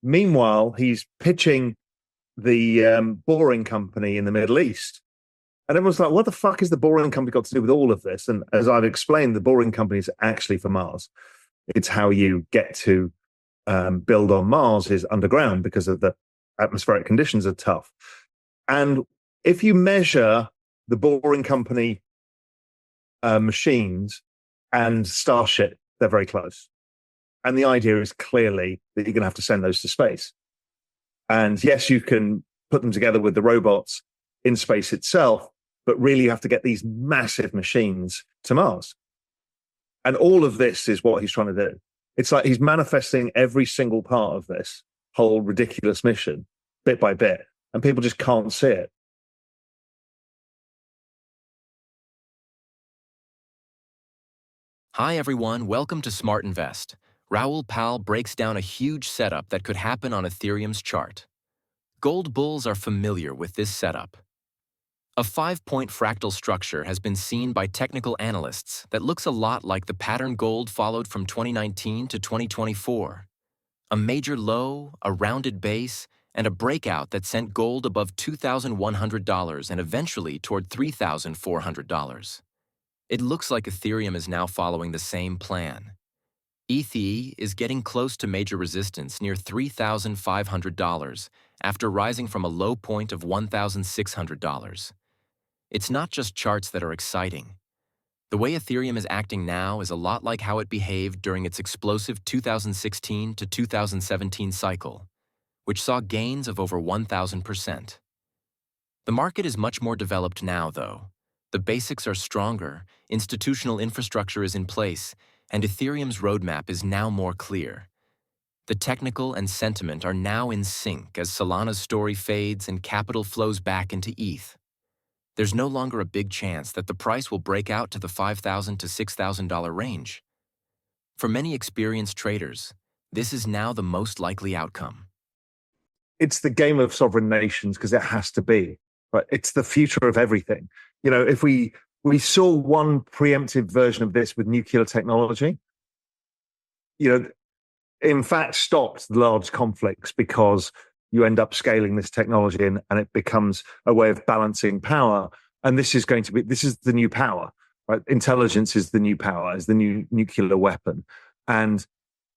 Meanwhile, he's pitching the Boring Company in the Middle East. And everyone's like, what the fuck has the Boring Company got to do with all of this? And as I've explained, the Boring Company is actually for Mars. It's how you get to build on Mars is underground because of the atmospheric conditions are tough. And if you measure the Boring Company machines and Starship, they're very close. And the idea is clearly that you're going to have to send those to space. And yes, you can put them together with the robots in space itself, but really you have to get these massive machines to Mars. And all of this is what he's trying to do. It's like he's manifesting every single part of this whole ridiculous mission bit by bit, and people just can't see it. Hi everyone, welcome to Smart Invest. Raoul Pal breaks down a huge setup that could happen on Ethereum's chart. Gold bulls are familiar with this setup. A 5-point fractal structure has been seen by technical analysts that looks a lot like the pattern gold followed from 2019 to 2024. A major low, a rounded base, and a breakout that sent gold above $2,100 and eventually toward $3,400. It looks like Ethereum is now following the same plan. ETH is getting close to major resistance near $3,500 after rising from a low point of $1,600. It's not just charts that are exciting. The way Ethereum is acting now is a lot like how it behaved during its explosive 2016 to 2017 cycle, which saw gains of over 1,000%. The market is much more developed now, though. The basics are stronger, institutional infrastructure is in place, and Ethereum's roadmap is now more clear. The technical and sentiment are now in sync as Solana's story fades and capital flows back into ETH. There's no longer a big chance that the price will break out to the $5,000 to $6,000 range. For many experienced traders, this is now the most likely outcome. It's the game of sovereign nations because it has to be. But it's the future of everything. You know, if we saw one preemptive version of this with nuclear technology, you know, in fact stopped large conflicts because you end up scaling this technology and it becomes a way of balancing power. And this is the new power, right? Intelligence is the new power, is the new nuclear weapon. And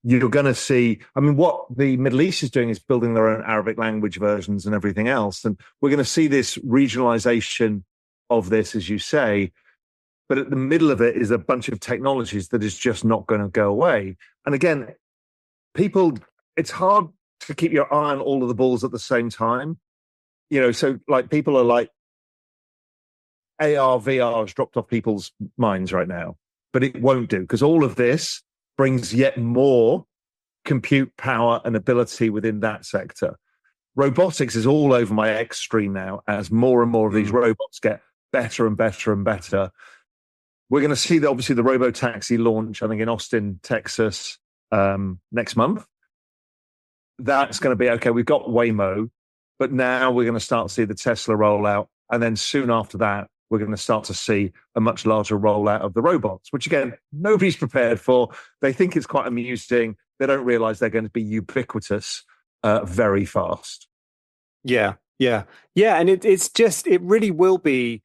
you're going to see, I mean, what the Middle East is doing is building their own Arabic language versions and everything else. And we're going to see this regionalization of this, as you say. But at the middle of it is a bunch of technologies that is just not going to go away. And again, it's hard to keep your eye on all of the balls at the same time. You know, so like people are like, AR, VR has dropped off people's minds right now, but it won't do because all of this brings yet more compute power and ability within that sector. Robotics is all over my X screen now as more and more of these robots get better and better and better. We're going to see, obviously, the robo-taxi launch, I think, in Austin, Texas next month. That's going to be, okay, we've got Waymo, but now we're going to start to see the Tesla rollout. And then soon after that, we're going to start to see a much larger rollout of the robots, which, again, nobody's prepared for. They think it's quite amusing. They don't realize they're going to be ubiquitous very fast. Yeah. And it really will be,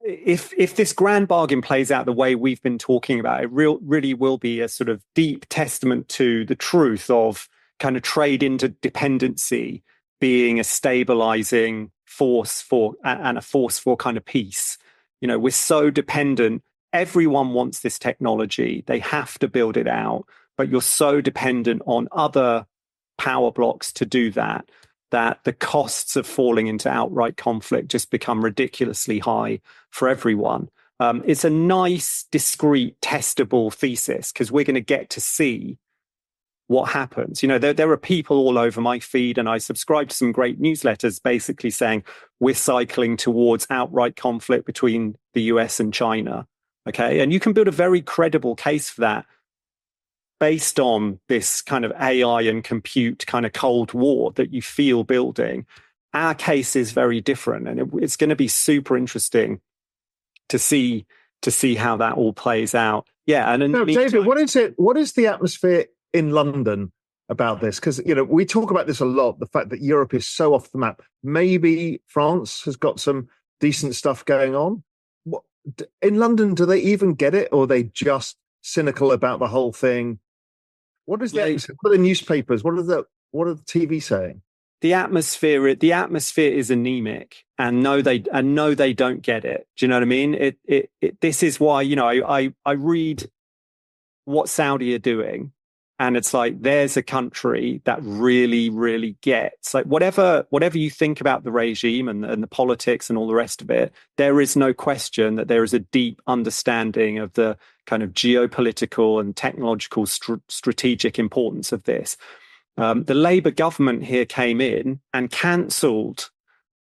if this grand bargain plays out the way we've been talking about, it really will be a sort of deep testament to the truth of kind of trade interdependency being a stabilizing force for kind of peace. You know, we're so dependent. Everyone wants this technology. They have to build it out, but you're so dependent on other power blocks to do that the costs of falling into outright conflict just become ridiculously high for everyone. It's a nice, discrete, testable thesis because we're going to get to see what happens. You know, there are people all over my feed, and I subscribe to some great newsletters basically saying we're cycling towards outright conflict between the US and China. Okay. And you can build a very credible case for that based on this kind of AI and compute kind of Cold War that you feel building. Our case is very different, and it's going to be super interesting to see how that all plays out. Yeah. And no, David, what is the atmosphere in London about this, because we talk about this a lot, the fact that Europe is so off the map. Maybe France has got some decent stuff going on. In London, do they even get it, or are they just cynical about the whole thing? What are the newspapers? What are the TV saying? The atmosphere is anemic, and no, they don't get it. Do you know what I mean? This is why, I read what Saudi are doing, and it's like, there's a country that really, really gets, like, whatever you think about the regime and the politics and all the rest of it, there is no question that there is a deep understanding of the kind of geopolitical and technological strategic importance of this. The Labour government here came in and cancelled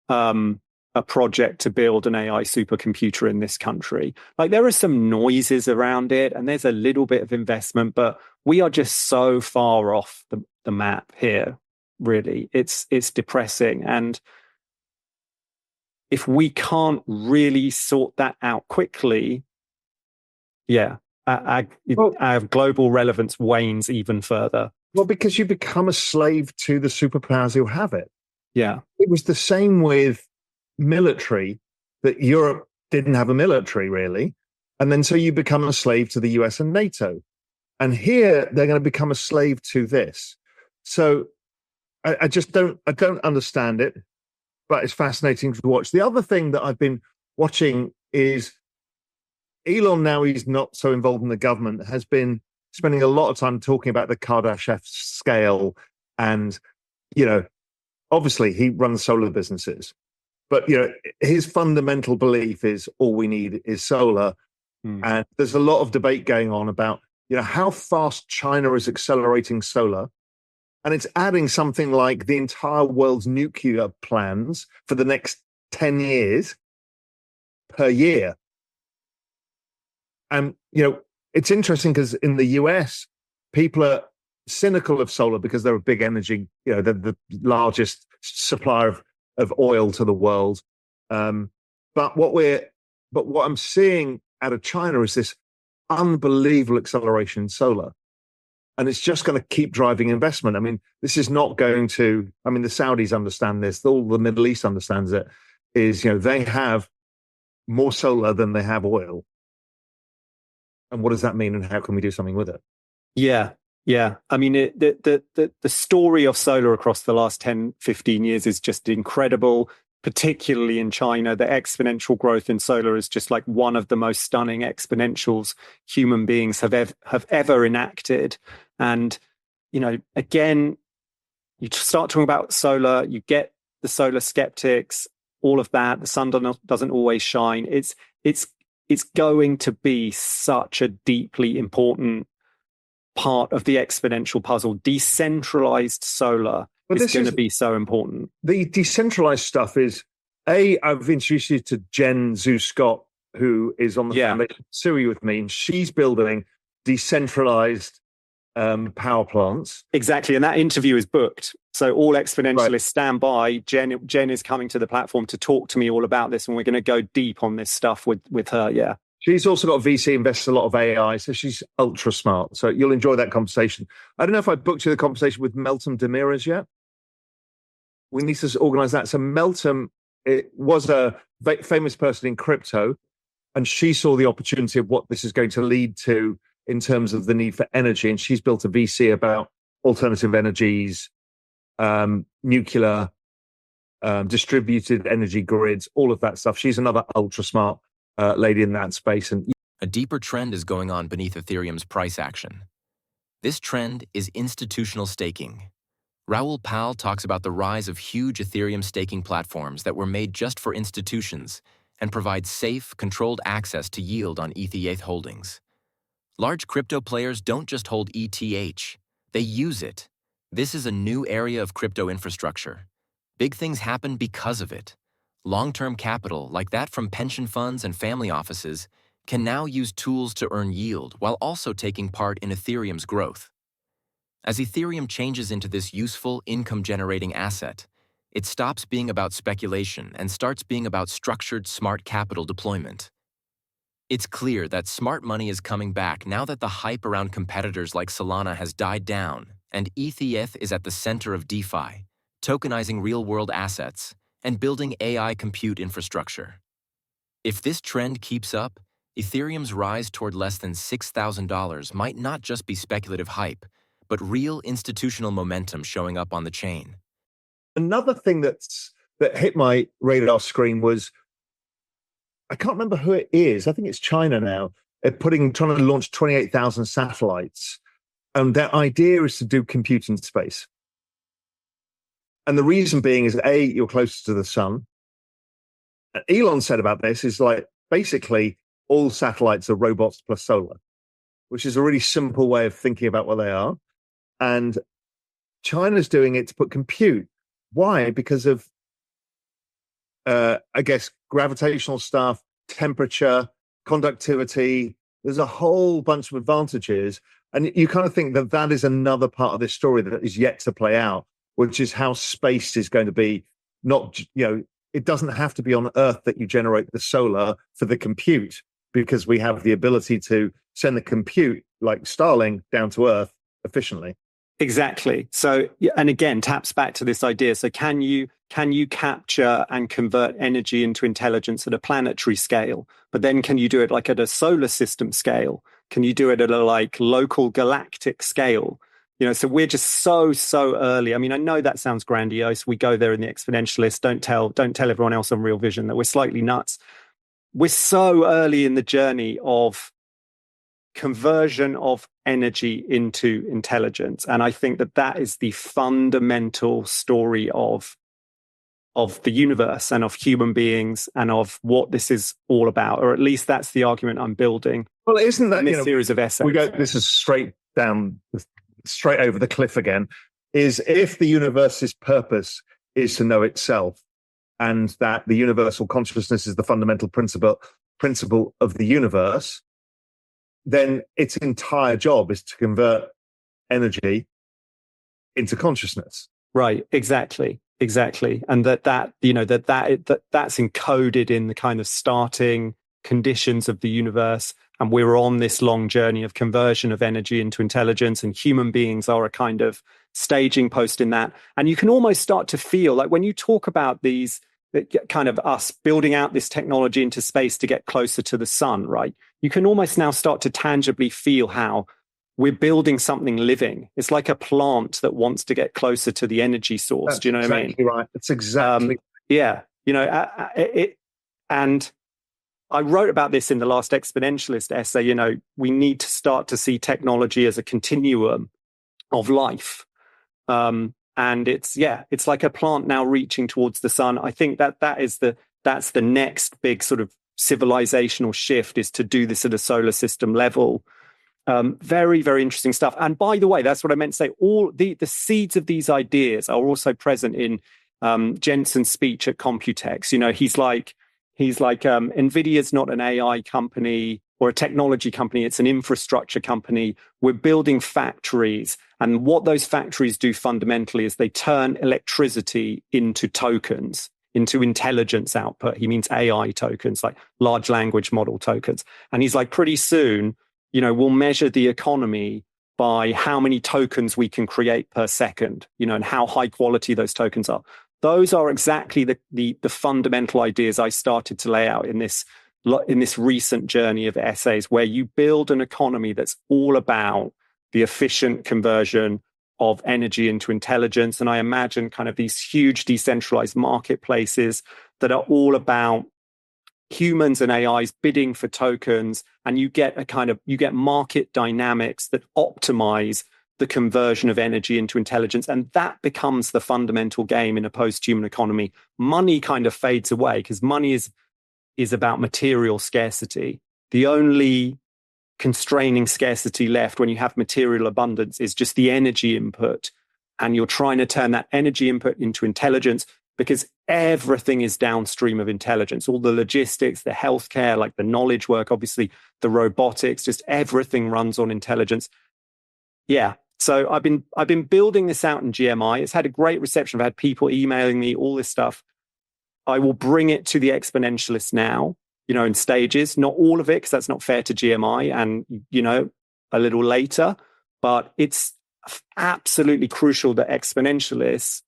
a project to build an AI supercomputer in this country. Like, there are some noises around it, and there's a little bit of investment, but we are just so far off the map here. Really, it's depressing, and if we can't really sort that out quickly, our global relevance wanes even further. Well, because you become a slave to the superpowers who have it. Yeah. It was the same with military, that Europe didn't have a military really. And then so you become a slave to the US and NATO. And here they're going to become a slave to this. So I don't understand it, but it's fascinating to watch. The other thing that I've been watching is Elon, now he's not so involved in the government, has been spending a lot of time talking about the Kardashev scale. And, obviously he runs solar businesses, but, his fundamental belief is all we need is solar. And there's a lot of debate going on about, how fast China is accelerating solar. And it's adding something like the entire world's nuclear plans for the next 10 years per year. And, it's interesting because in the US, people are cynical of solar because they're a big energy, they're the largest supplier of oil to the world. But what I'm seeing out of China is this unbelievable acceleration in solar. And it's just going to keep driving investment. I mean, this is not going to, the Saudis understand this, all the Middle East understands it, is, they have more solar than they have oil. And what does that mean, and how can we do something with it? Yeah. The story of solar across the last 10, 15 years is just incredible, particularly in China. The exponential growth in solar is just like one of the most stunning exponentials human beings have ever enacted. And, again, you start talking about solar, you get the solar skeptics, all of that. The sun doesn't always shine. It's going to be such a deeply important part of the exponential puzzle. Decentralized solar is going to be so important. The decentralized stuff is, I've introduced you to Jen Zhu Scott, who is on the foundation Siri with me, and she's building decentralized power plants. Exactly, and that interview is booked. So all exponentialists stand by. Jen is coming to the platform to talk to me all about this, and we're going to go deep on this stuff with her. Yeah. She's also got a VC, invests a lot of AI, so she's ultra smart. So you'll enjoy that conversation. I don't know if I booked you the conversation with Meltem Demirtas yet. We need to organize that. So Meltem, it was a famous person in crypto, and she saw the opportunity of what this is going to lead to in terms of the need for energy. And she's built a VC about alternative energies, nuclear, distributed energy grids, all of that stuff. She's another ultra smart lady in that space. And a deeper trend is going on beneath Ethereum's price action. This trend is institutional staking. Raoul Pal talks about the rise of huge Ethereum staking platforms that were made just for institutions and provide safe, controlled access to yield on ETH holdings. Large crypto players don't just hold ETH, they use it. This is a new area of crypto infrastructure. Big things happen because of it. Long-term capital, like that from pension funds and family offices, can now use tools to earn yield while also taking part in Ethereum's growth. As Ethereum changes into this useful, income-generating asset, it stops being about speculation and starts being about structured, smart capital deployment. It's clear that smart money is coming back now that the hype around competitors like Solana has died down and ETH is at the center of DeFi, tokenizing real-world assets and building AI compute infrastructure. If this trend keeps up, Ethereum's rise toward less than $6,000 might not just be speculative hype, but real institutional momentum showing up on the chain. Another thing that hit my radar screen was, I can't remember who it is. I think it's China now. They're trying to launch 28,000 satellites. And their idea is to do compute in space. And the reason being is, A, you're closer to the sun. And Elon said about this is like, basically, all satellites are robots plus solar, which is a really simple way of thinking about what they are. And China's doing it to put compute. Why? Because of, I guess, gravitational stuff, temperature, conductivity. There's a whole bunch of advantages. And you kind of think that that is another part of this story that is yet to play out, which is how space is going to be not, it doesn't have to be on Earth that you generate the solar for the compute, because we have the ability to send the compute like Starlink down to Earth efficiently. Exactly. So, and again, taps back to this idea. So can you capture and convert energy into intelligence at a planetary scale? But then can you do it like at a solar system scale? Can you do it at a like local galactic scale? So we're just so early. I mean, I know that sounds grandiose. We go there in the exponentialist. Don't tell everyone else on Real Vision that we're slightly nuts. We're so early in the journey of conversion of energy into intelligence. And I think that is the fundamental story of the universe and of human beings and of what this is all about, or at least that's the argument I'm building. Well, isn't that in this series of essays? This is straight over the cliff again, is if the universe's purpose is to know itself, and that the universal consciousness is the fundamental principle of the universe, then its entire job is to convert energy into consciousness. Right, exactly. And that's encoded in the kind of starting conditions of the universe. And we're on this long journey of conversion of energy into intelligence, and human beings are a kind of staging post in that. And you can almost start to feel like when you talk about these kind of us building out this technology into space to get closer to the sun, right? You can almost now start to tangibly feel how we're building something living. It's like a plant that wants to get closer to the energy source. That's Do you know what I mean? Right. It's exactly. Yeah. And I wrote about this in the last exponentialist essay. We need to start to see technology as a continuum of life. And it's like a plant now reaching towards the sun. I think that's the next big sort of civilizational shift, is to do this at a solar system level. Very, very interesting stuff. And by the way, that's what I meant to say. All the seeds of these ideas are also present in Jensen's speech at Computex. He's like NVIDIA's not an AI company or a technology company. It's an infrastructure company. We're building factories. And what those factories do fundamentally is they turn electricity into tokens, into intelligence output. He means AI tokens, like large language model tokens. And he's like, pretty soon, we'll measure the economy by how many tokens we can create per second, and how high quality those tokens are. Those are exactly the fundamental ideas I started to lay out in this recent journey of essays, where you build an economy that's all about the efficient conversion of energy into intelligence. And I imagine kind of these huge decentralized marketplaces that are all about humans and AIs bidding for tokens, and you get market dynamics that optimize the conversion of energy into intelligence. And that becomes the fundamental game in a post-human economy. Money kind of fades away because money is about material scarcity. The only constraining scarcity left when you have material abundance is just the energy input. And you're trying to turn that energy input into intelligence, because everything is downstream of intelligence. All the logistics, the healthcare, like the knowledge work, obviously the robotics, just everything runs on intelligence. Yeah. So I've been building this out in GMI. It's had a great reception. I've had people emailing me, all this stuff. I will bring it to the exponentialists now, in stages, not all of it, because that's not fair to GMI, and, a little later. But absolutely crucial that exponentialists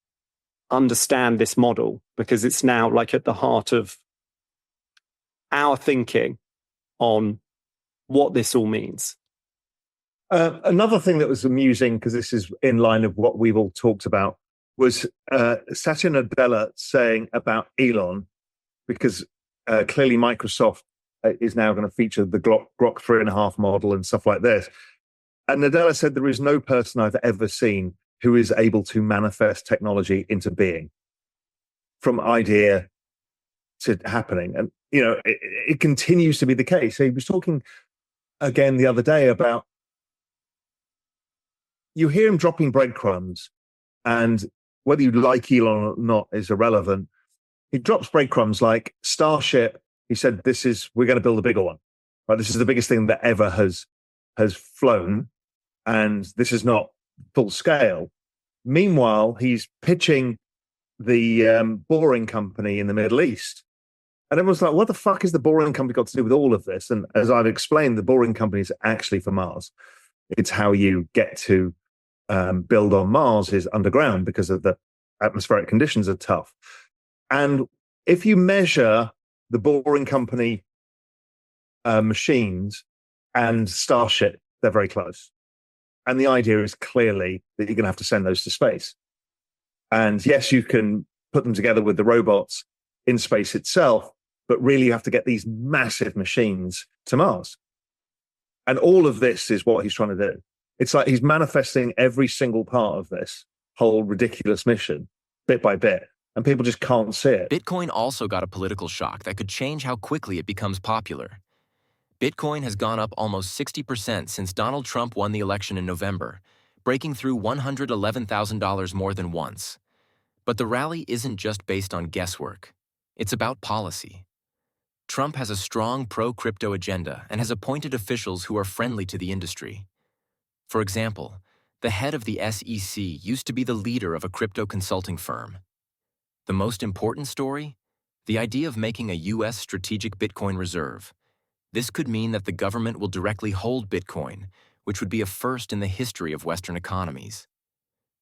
understand this model, because it's now like at the heart of our thinking on what this all means. Another thing that was amusing, because this is in line of what we've all talked about, was Satya Nadella saying about Elon, because clearly Microsoft is now going to feature the Grok 3.5 model and stuff like this. And Nadella said there is no person I've ever seen who is able to manifest technology into being, from idea to happening. And, you know, it continues to be the case. So he was talking again the other day about, you hear him dropping breadcrumbs, and whether you like Elon or not is irrelevant. He drops breadcrumbs like Starship. He said, we're going to build a bigger one. Right? This is the biggest thing that ever has flown. And this is not full scale. Meanwhile, he's pitching the Boring Company in the Middle East. And everyone's like, what the fuck is the Boring Company got to do with all of this? And as I've explained, the Boring Company is actually for Mars. It's how you get to build on Mars is underground, because of the atmospheric conditions are tough. And if you measure the Boring Company machines and Starship, they're very close. And the idea is clearly that you're going to have to send those to space. And yes, you can put them together with the robots in space itself, but really you have to get these massive machines to Mars. And all of this is what he's trying to do. It's like he's manifesting every single part of this whole ridiculous mission bit by bit, and people just can't see it. Bitcoin also got a political shock that could change how quickly it becomes popular. Bitcoin has gone up almost 60% since Donald Trump won the election in November, breaking through $111,000 more than once. But the rally isn't just based on guesswork. It's about policy. Trump has a strong pro-crypto agenda and has appointed officials who are friendly to the industry. For example, the head of the SEC used to be the leader of a crypto consulting firm. The most important story? The idea of making a U.S. strategic Bitcoin reserve. This could mean that the government will directly hold Bitcoin, which would be a first in the history of Western economies.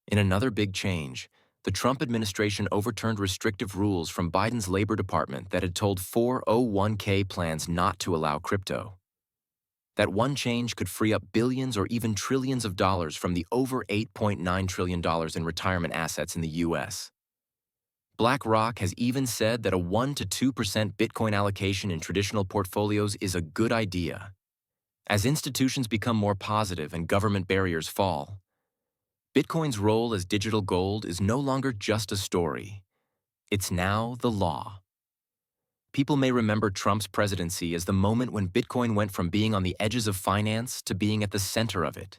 In another big change, the Trump administration overturned restrictive rules from Biden's Labor Department that had told 401k plans not to allow crypto. That one change could free up billions or even trillions of dollars from the over $8.9 trillion in retirement assets in the U.S. BlackRock has even said that a 1 to 2% Bitcoin allocation in traditional portfolios is a good idea. As institutions become more positive and government barriers fall, Bitcoin's role as digital gold is no longer just a story. It's now the law. People may remember Trump's presidency as the moment when Bitcoin went from being on the edges of finance to being at the center of it.